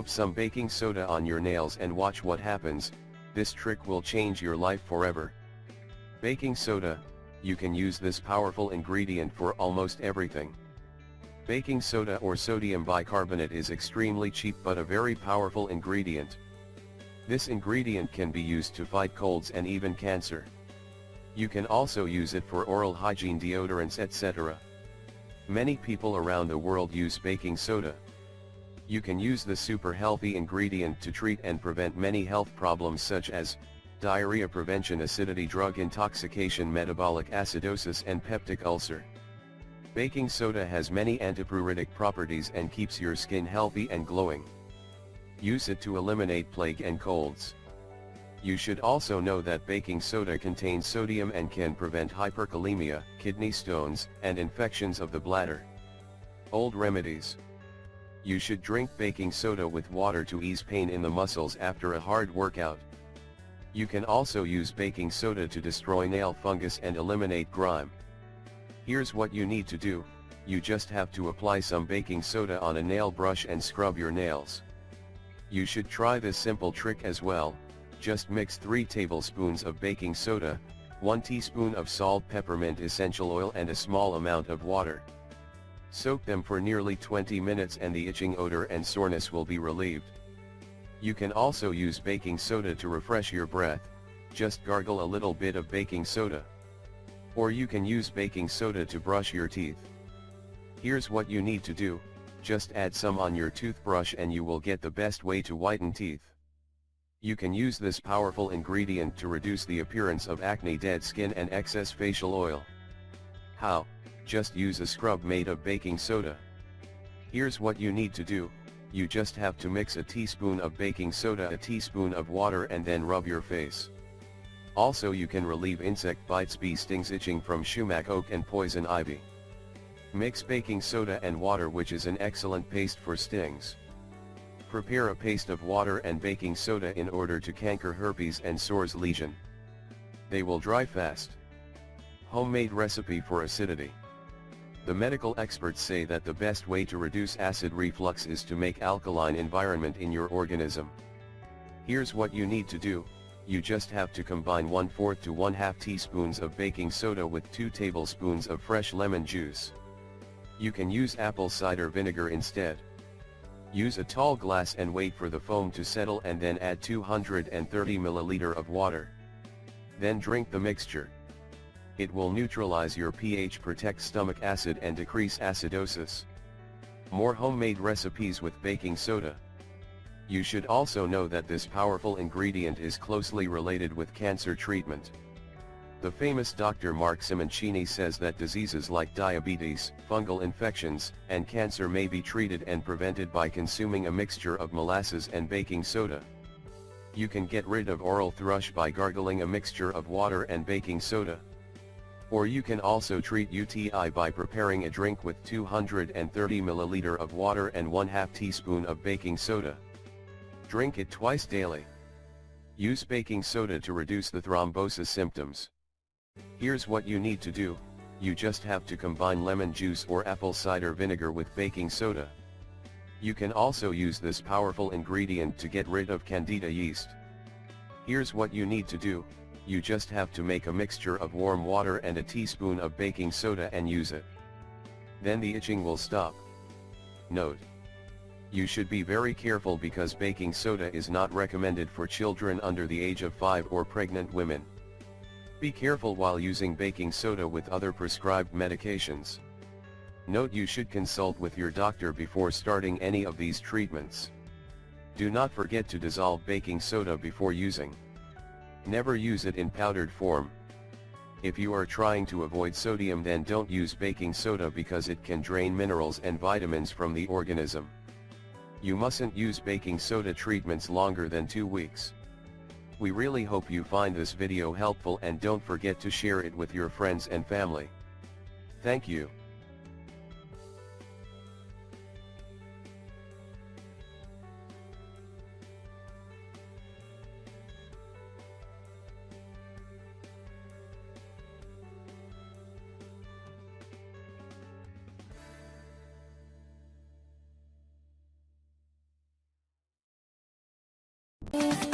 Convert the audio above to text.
Rub some baking soda on your nails and watch what happens. This trick will change your life forever. Baking soda, you can use this powerful ingredient for almost everything. Baking soda or sodium bicarbonate is extremely cheap but a very powerful ingredient. This ingredient can be used to fight colds and even cancer. You can also use it for oral hygiene, deodorants, etc. Many people around the world use baking soda. You can use the super healthy ingredient to treat and prevent many health problems such as diarrhea prevention, acidity, drug intoxication, metabolic acidosis and peptic ulcer. Baking soda has many antipruritic properties and keeps your skin healthy and glowing. Use it to eliminate plague and colds. You should also know that baking soda contains sodium and can prevent hyperkalemia, kidney stones, and infections of the bladder. Old remedies. You should drink baking soda with water to ease pain in the muscles after a hard workout. You can also use baking soda to destroy nail fungus and eliminate grime. Here's what you need to do: you just have to apply some baking soda on a nail brush and scrub your nails. You should try this simple trick as well. Just mix 3 tablespoons of baking soda, 1 teaspoon of salt, peppermint essential oil and a small amount of water. Soak them for nearly 20 minutes and the itching odor and soreness will be relieved. You can also use baking soda to refresh your breath. Just gargle a little bit of baking soda. Or you can use baking soda to brush your teeth. Here's what you need to do: just add some on your toothbrush and you will get the best way to whiten teeth. You can use this powerful ingredient to reduce the appearance of acne, dead skin and excess facial oil. How? Just use a scrub made of baking soda. Here's what you need to do: you just have to mix a teaspoon of baking soda, a teaspoon of water and then rub your face. Also you can relieve insect bites, bee stings, itching from sumac, oak and poison ivy. Mix baking soda and water, which is an excellent paste for stings. Prepare a paste of water and baking soda in order to canker herpes and sores lesion. They will dry fast. Homemade recipe for acidity. The medical experts say that the best way to reduce acid reflux is to make alkaline environment in your organism. Here's what you need to do: you just have to combine 1/4 to 1/2 teaspoons of baking soda with 2 tablespoons of fresh lemon juice. You can use apple cider vinegar instead. Use a tall glass and wait for the foam to settle and then add 230 ml of water. Then drink the mixture. It will neutralize your pH, protect stomach acid and decrease acidosis. More homemade recipes with baking soda. You should also know that this powerful ingredient is closely related with cancer treatment. The famous Dr. Mark Simoncini says that diseases like diabetes, fungal infections, and cancer may be treated and prevented by consuming a mixture of molasses and baking soda. You can get rid of oral thrush by gargling a mixture of water and baking soda. Or you can also treat UTI by preparing a drink with 230 ml of water and 1/2 teaspoon of baking soda. Drink it twice daily. Use baking soda to reduce the thrombosis symptoms. Here's what you need to do: you just have to combine lemon juice or apple cider vinegar with baking soda. You can also use this powerful ingredient to get rid of candida yeast. Here's what you need to do: you just have to make a mixture of warm water and a teaspoon of baking soda and use it. Then the itching will stop. Note: you should be very careful because baking soda is not recommended for children under the age of 5 or pregnant women. Be careful while using baking soda with other prescribed medications. Note: you should consult with your doctor before starting any of these treatments. Do not forget to dissolve baking soda before using. Never use it in powdered form. If you are trying to avoid sodium, then don't use baking soda because it can drain minerals and vitamins from the organism. You mustn't use baking soda treatments longer than 2 weeks. We really hope you find this video helpful and don't forget to share it with your friends and family. Thank you. If